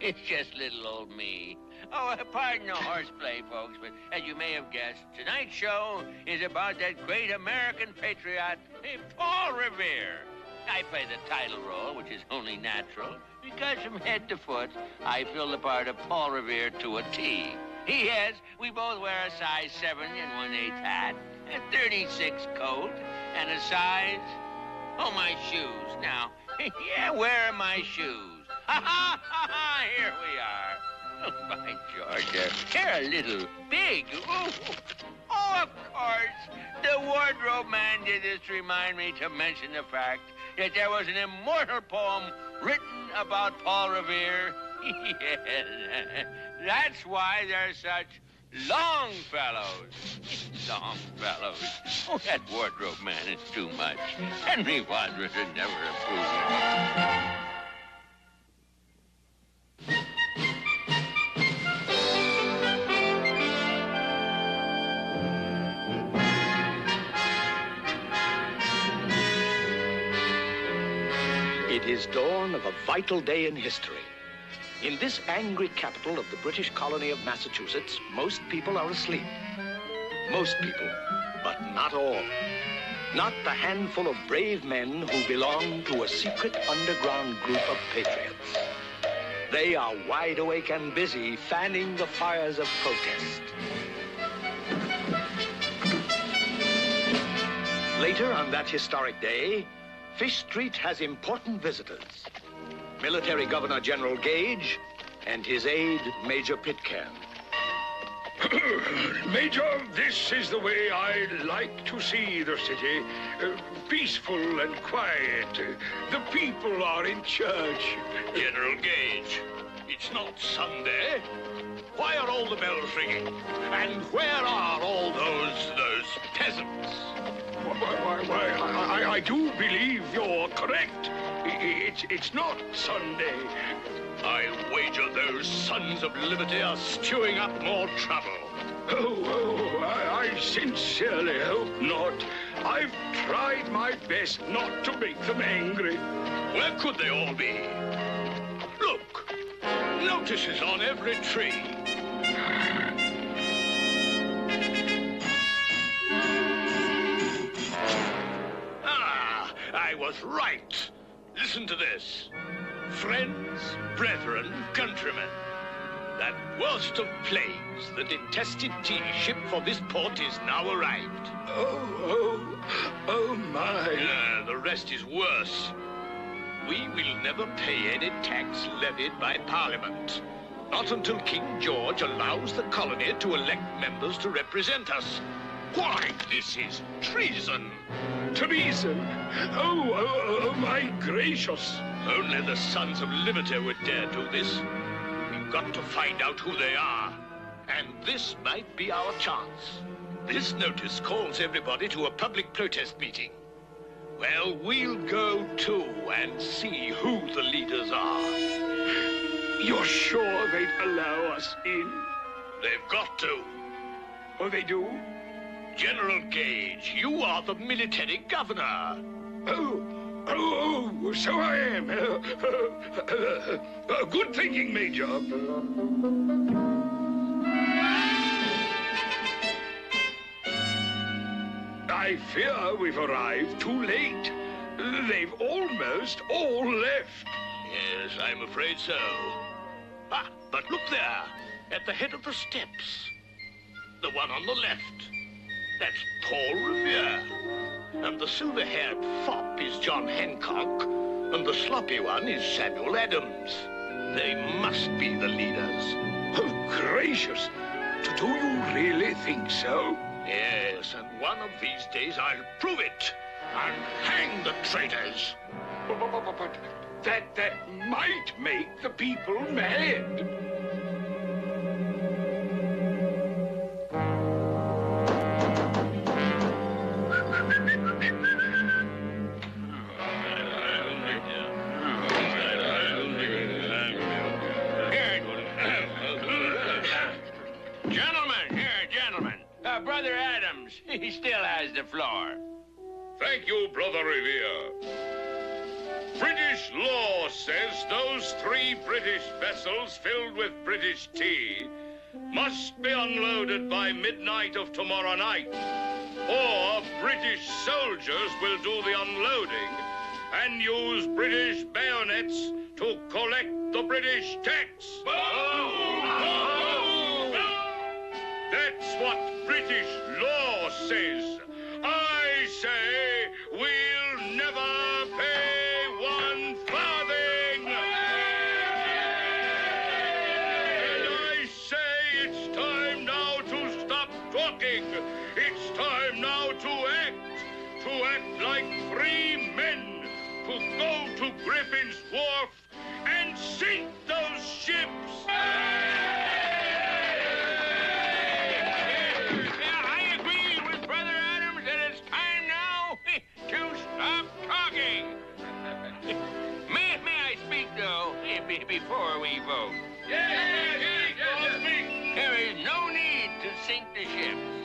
It's just little old me. Oh, pardon the horseplay, folks, but as you may have guessed, tonight's show is about that great American patriot, Paul Revere. I play the title role, which is only natural, because from head to foot, I fill the part of Paul Revere to a T. Yes, we both wear a size 7 and 1/8 hat, a 36 coat, and a size... Oh, my shoes. Now, yeah, where are my shoes? Ha! Here we are. Oh, by George, they're a little big. Ooh. Oh, of course. The wardrobe man did this to remind me to mention the fact that there was an immortal poem written about Paul Revere. Yes, that's why they're such long fellows. Long fellows. Oh, that wardrobe man is too much. Henry Wadsworth would never approve of it. It is dawn of a vital day in history. In this angry capital of the British colony of Massachusetts, most people are asleep. Most people, but not all. Not the handful of brave men who belong to a secret underground group of patriots. They are wide awake and busy fanning the fires of protest. Later on that historic day, Fish Street has important visitors. Military Governor General Gage and his aide, Major Pitcairn. Major, this is the way I'd like to see the city. Peaceful and quiet. The people are in church. General Gage, it's not Sunday. Why are all the bells ringing? And where are all those peasants? Why, I do believe you're correct. It's not Sunday. I'll wager those sons of liberty are stewing up more trouble. I sincerely hope not. I've tried my best not to make them angry. Where could they all be? Look, notices on every tree. I was right. Listen to this. Friends, brethren, countrymen, that worst of plagues, the detested tea ship for this port is now arrived. Oh my. The rest is worse. We will never pay any tax levied by Parliament. Not until King George allows the colony to elect members to represent us. Why, this is treason. Treason? Oh, my gracious. Only the Sons of Liberty would dare do this. We've got to find out who they are. And this might be our chance. This notice calls everybody to a public protest meeting. Well, we'll go too and see who the leaders are. You're sure they'd allow us in? They've got to. Oh, they do? General Gage, you are the military governor. Oh, so I am. Good thinking, Major. I fear we've arrived too late. They've almost all left. Yes, I'm afraid so. But look there, at the head of the steps. The one on the left. That's Paul Revere. And the silver-haired fop is John Hancock. And the sloppy one is Samuel Adams. They must be the leaders. Oh, gracious. Do you really think so? Yes, and one of these days I'll prove it. And hang the traitors. But that might make the people mad. Brother Adams, he still has the floor. Thank you, Brother Revere. British law says those 3 British vessels filled with British tea must be unloaded by midnight of tomorrow night, or British soldiers will do the unloading and use British bayonets to collect the British tax. That's what British law says. I say we'll never pay 1 farthing. And I say it's time now to stop talking. It's time now to act like 3 men, to go to Griffin's Wharf and sink those ships. I agree with Brother Adams that it's time now to stop talking. May I speak, though, before we vote? Yes. There is no need to sink the ships.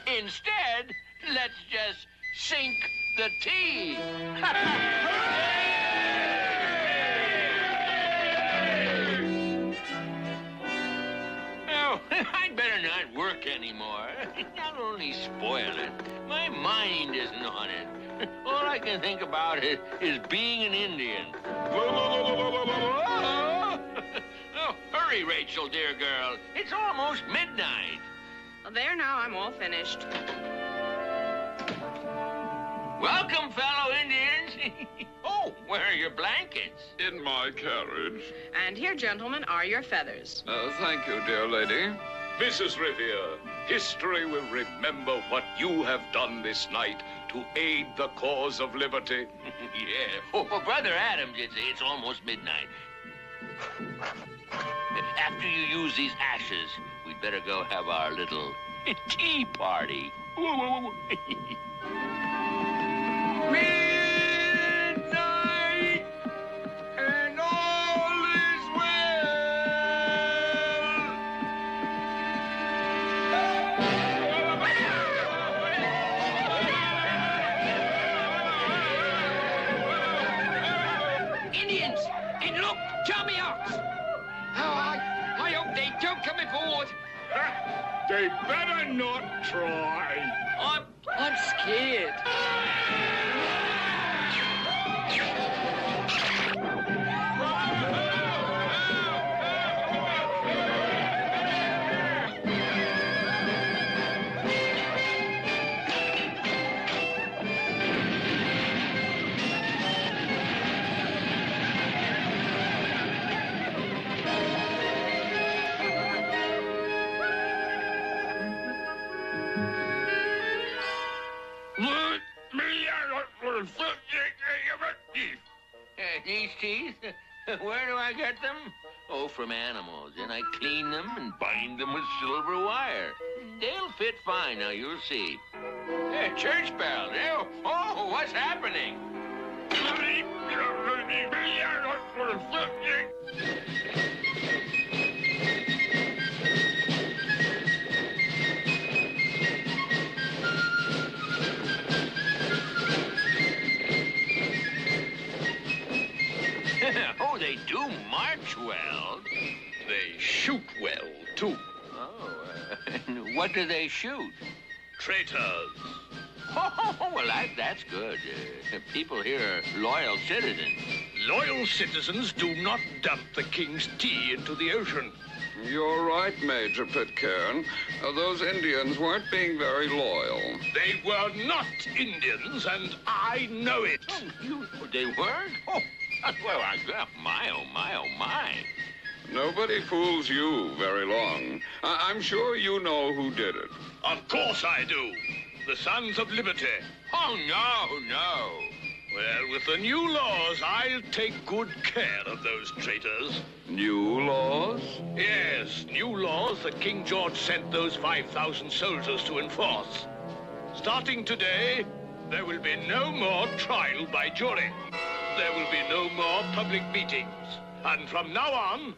Instead, let's just sink the tea. Oh, I'd better not work anymore. That'll only spoil it. My mind isn't on it. All I can think about is being an Indian. Oh, hurry, Rachel, dear girl. It's almost midnight. Well, there now, I'm all finished. Welcome, fellow Indians. Oh, where are your blankets? In my carriage. And here, gentlemen, are your feathers. Thank you, dear lady. Mrs. Revere, history will remember what you have done this night to aid the cause of liberty. Yeah. Oh, well, Brother Adams, it's almost midnight. After you use these ashes, we'd better go have our little tea party. Midnight, and all is well. Indians! And look, Tommy Ox! I hope they don't come aboard. They better not try. I'm scared. These teeth? Where do I get them? Oh, from animals. And I clean them and bind them with silver wire. They'll fit fine, now you'll see. Church bell. Oh, what's happening? Oh, they do march well. They shoot well, too. Oh, what do they shoot? Traitors. Oh, well, that's good. People here are loyal citizens. Loyal citizens do not dump the king's tea into the ocean. You're right, Major Pitcairn. Those Indians weren't being very loyal. They were not Indians, and I know it. They weren't? Oh, well, my, oh, my, oh, my. Nobody fools you very long. I'm sure you know who did it. Of course I do. The Sons of Liberty. Oh, no. Well, with the new laws, I'll take good care of those traitors. New laws? Yes, new laws that King George sent those 5,000 soldiers to enforce. Starting today, there will be no more trial by jury. There will be no more public meetings. And from now on,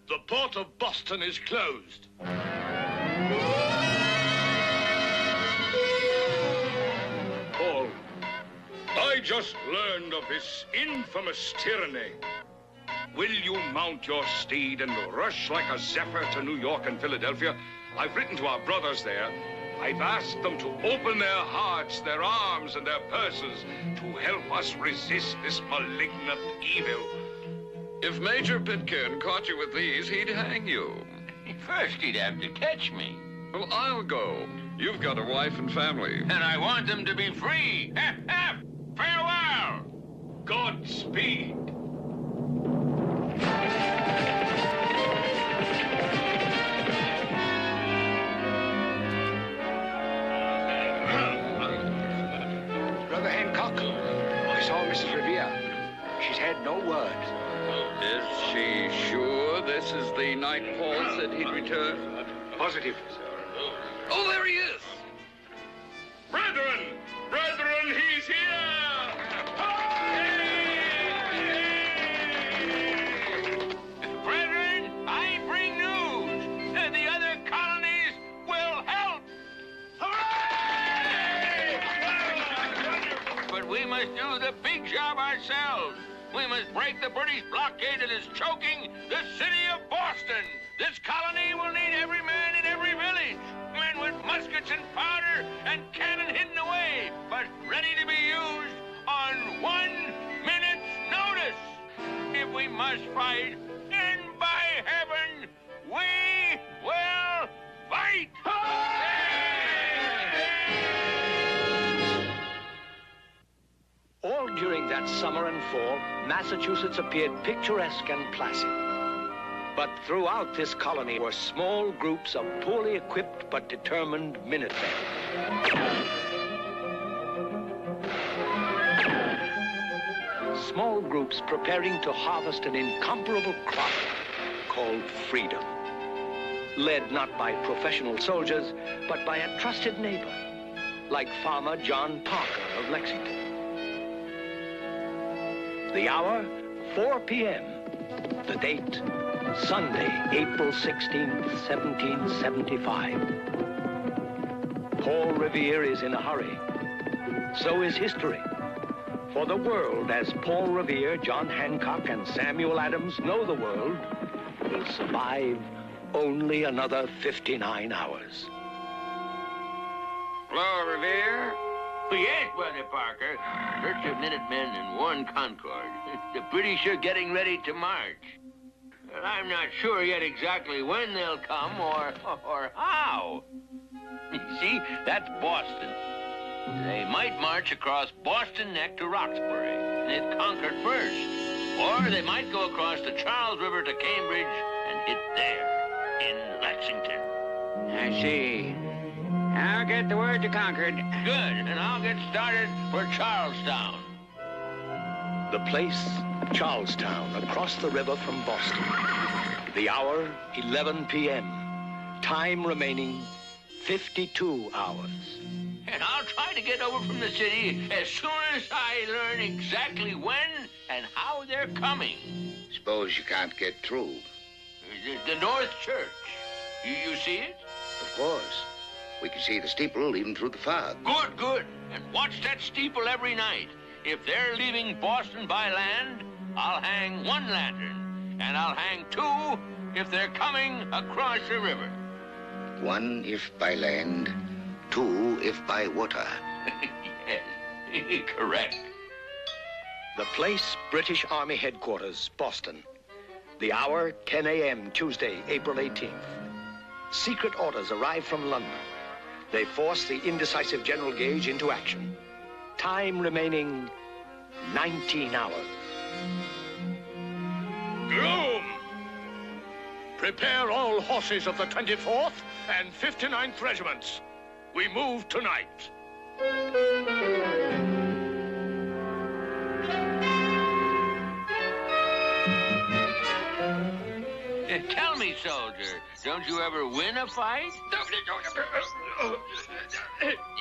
the port of Boston is closed. Paul, I just learned of this infamous tyranny. Will you mount your steed and rush like a zephyr to New York and Philadelphia? I've written to our brothers there. I've asked them to open their hearts, their arms, and their purses to help us resist this malignant evil. If Major Pitcairn caught you with these, he'd hang you. First, he'd have to catch me. Well, I'll go. You've got a wife and family. And I want them to be free. Farewell! Godspeed. Brother Hancock, I saw Mrs. Revee. She's had no word. Is she sure this is the night Paul said he'd return? Positive. Oh, there he is! Brethren! Brethren, he's here! Brethren, I bring news. The other colonies will help. But we must do the big job ourselves. We must break the British blockade that is choking the city of Boston. This colony will need every man in every village. Men with muskets and powder and cannon hidden away, but ready to be used on 1 minute's notice. If we must fight, then by heaven, we will fight! All during that summer and fall, Massachusetts appeared picturesque and placid. But throughout this colony were small groups of poorly equipped but determined Minutemen. Small groups preparing to harvest an incomparable crop called freedom. Led not by professional soldiers, but by a trusted neighbor, like Farmer John Parker of Lexington. The hour, 4 p.m. The date, Sunday, April 16th, 1775. Paul Revere is in a hurry. So is history. For the world, as Paul Revere, John Hancock, and Samuel Adams know the world, will survive only another 59 hours. Hello, Revere? Yes, Brother Parker. Search of Minutemen and warn Concord. The British are getting ready to march. But I'm not sure yet exactly when they'll come or how. You see, that's Boston. They might march across Boston Neck to Roxbury and hit Concord first. Or they might go across the Charles River to Cambridge and hit there, in Lexington. I see. I'll get the word to Concord. Good, and I'll get started for Charlestown. The place, Charlestown, across the river from Boston. The hour, 11 p.m. Time remaining, 52 hours. And I'll try to get over from the city as soon as I learn exactly when and how they're coming. Suppose you can't get through. The North Church. You see it? Of course. We can see the steeple even through the fog. Good, good. And watch that steeple every night. If they're leaving Boston by land, I'll hang 1 lantern. And I'll hang 2 if they're coming across the river. 1 if by land, 2 if by water. Yes, correct. The place, British Army Headquarters, Boston. The hour, 10 a.m., Tuesday, April 18th. Secret orders arrive from London. They force the indecisive General Gage into action. Time remaining 19 hours. Groom! Prepare all horses of the 24th and 59th Regiments. We move tonight. Tell me, soldier, don't you ever win a fight?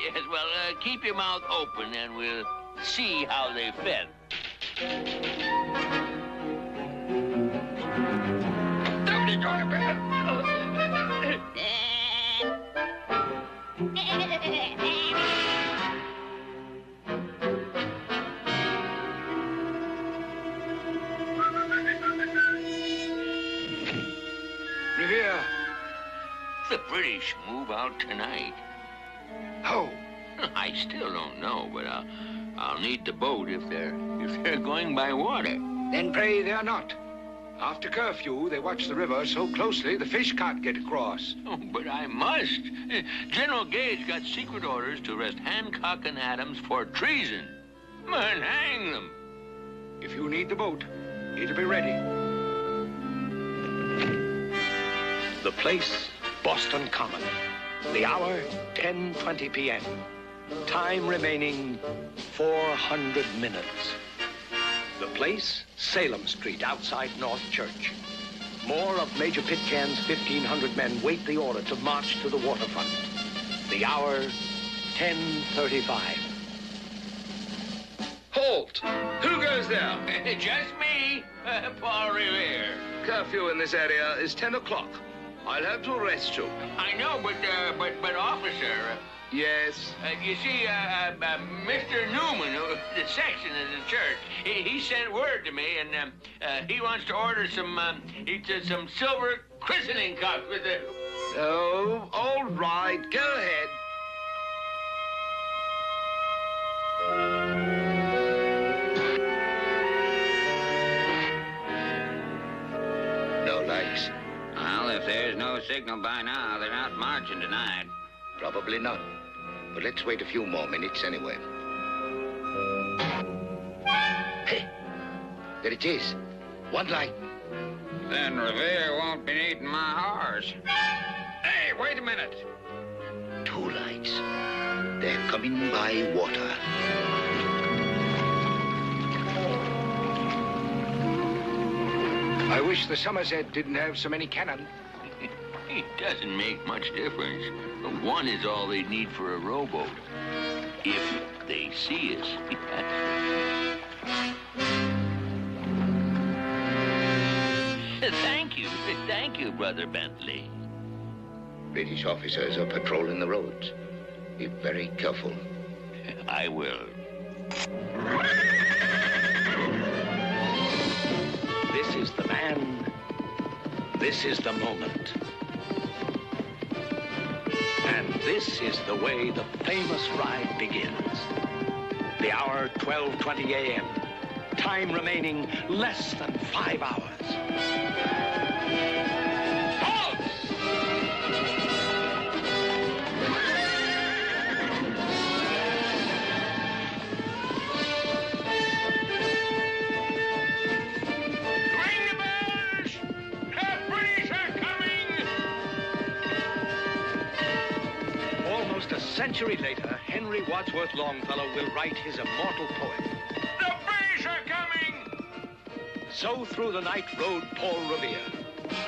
Yes, well, keep your mouth open and we'll see how they fed. British move out tonight? How? I still don't know, but I'll need the boat if they're going by water. Then pray they're not. After curfew, they watch the river so closely the fish can't get across. Oh, but I must. General Gage got secret orders to arrest Hancock and Adams for treason. Man, hang them. If you need the boat, it'll be ready. The place, Boston Common. The hour, 10:20 p.m. Time remaining, 400 minutes. The place, Salem Street, outside North Church. More of Major Pitcairn's 1,500 men wait the order to march to the waterfront. The hour, 10:35. Halt! Who goes there? Just me, Paul Revee. Curfew in this area is 10 o'clock. I'll have to arrest you. I know, but officer... Yes? You see, Mr. Newman, the sexton in the church, he sent word to me, and he wants to order some silver christening cups with the... Oh, all right. Go ahead. No lights. Well, if there's no signal by now, they're not marching tonight. Probably not. But let's wait a few more minutes anyway. Hey, there it is. One light. Then Revere won't be needing my horse. Hey, wait a minute. Two lights. They're coming by water. I wish the Somerset didn't have so many cannon. It doesn't make much difference. One is all they need for a rowboat. If they see us. Thank you, Brother Bentley. British officers are patrolling the roads. Be very careful. I will. This is the man. This is the moment. And this is the way the famous ride begins. The hour, 12:20 a.m. Time remaining less than 5 hours. Halt! Ring the bells! The British are coming! Almost a century later, Henry Wadsworth Longfellow will write his immortal poem. The British are coming! So through the night rode Paul Revere.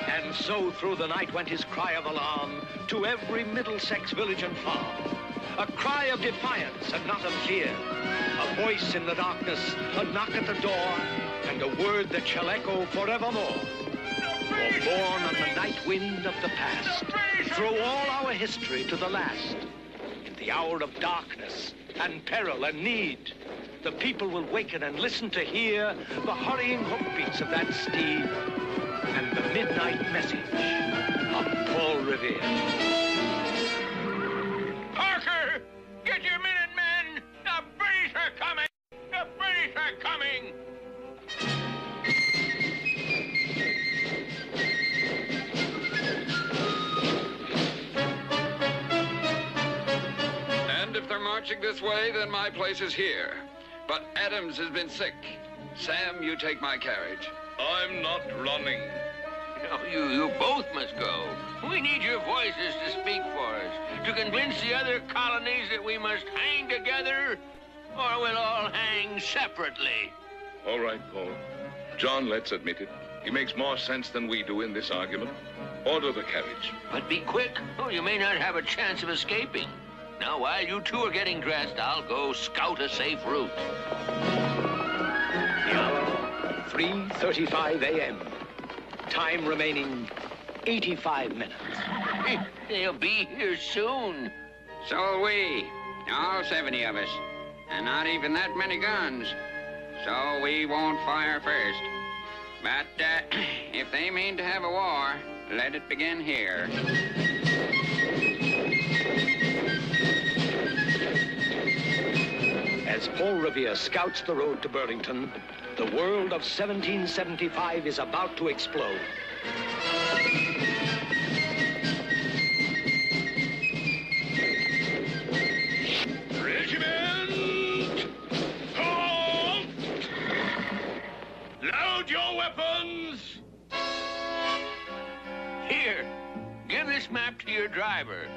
And so through the night went his cry of alarm to every Middlesex village and farm. A cry of defiance and not of fear. A voice in the darkness, a knock at the door, and a word that shall echo forevermore. For born on the night wind of the past, through all our history to the last, in the hour of darkness and peril and need, the people will waken and listen to hear the hurrying hoofbeats of that steed and the midnight message of Paul Revere. Parker! Get your Minutemen! The British are coming! The British are coming! And if they're marching this way, then my place is here. But Adams has been sick. Sam, you take my carriage. I'm not running. No, you both must go. We need your voices to speak for us, to convince the other colonies that we must hang together, or we'll all hang separately. All right, Paul. John, let's admit it. He makes more sense than we do in this argument. Order the carriage. But be quick, or you may not have a chance of escaping. Now, while you two are getting dressed, I'll go scout a safe route. The hour, 3:35 a.m. Time remaining 85 minutes. They'll be here soon. So will we. All 70 of us. And not even that many guns. So we won't fire first. But if they mean to have a war, let it begin here. Revee scouts the road to Burlington, the world of 1775 is about to explode. Regiment! Halt! Load your weapons! Here, give this map to your driver.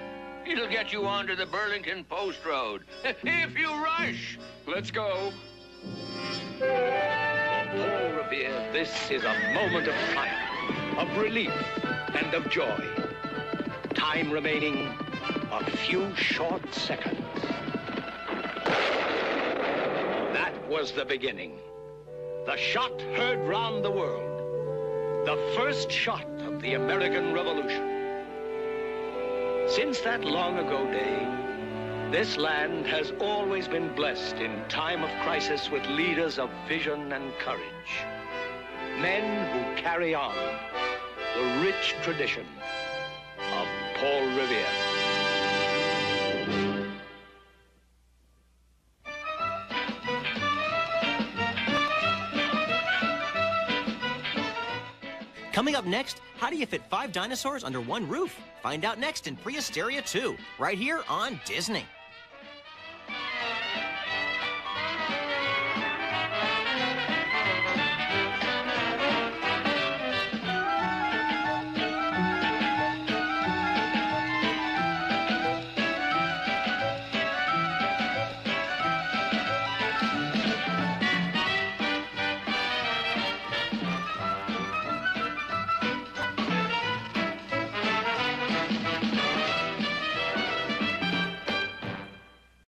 It'll get you onto the Burlington Post Road. If you rush. Let's go. For Paul Revee, this is a moment of triumph, of relief, and of joy. Time remaining a few short seconds. That was the beginning. The shot heard round the world. The first shot of the American Revolution. Since that long ago day, this land has always been blessed in time of crisis with leaders of vision and courage. Men who carry on the rich tradition of Paul Revee. Coming up next, how do you fit 5 dinosaurs under one roof? Find out next in Prehysteria 2, right here on Disney.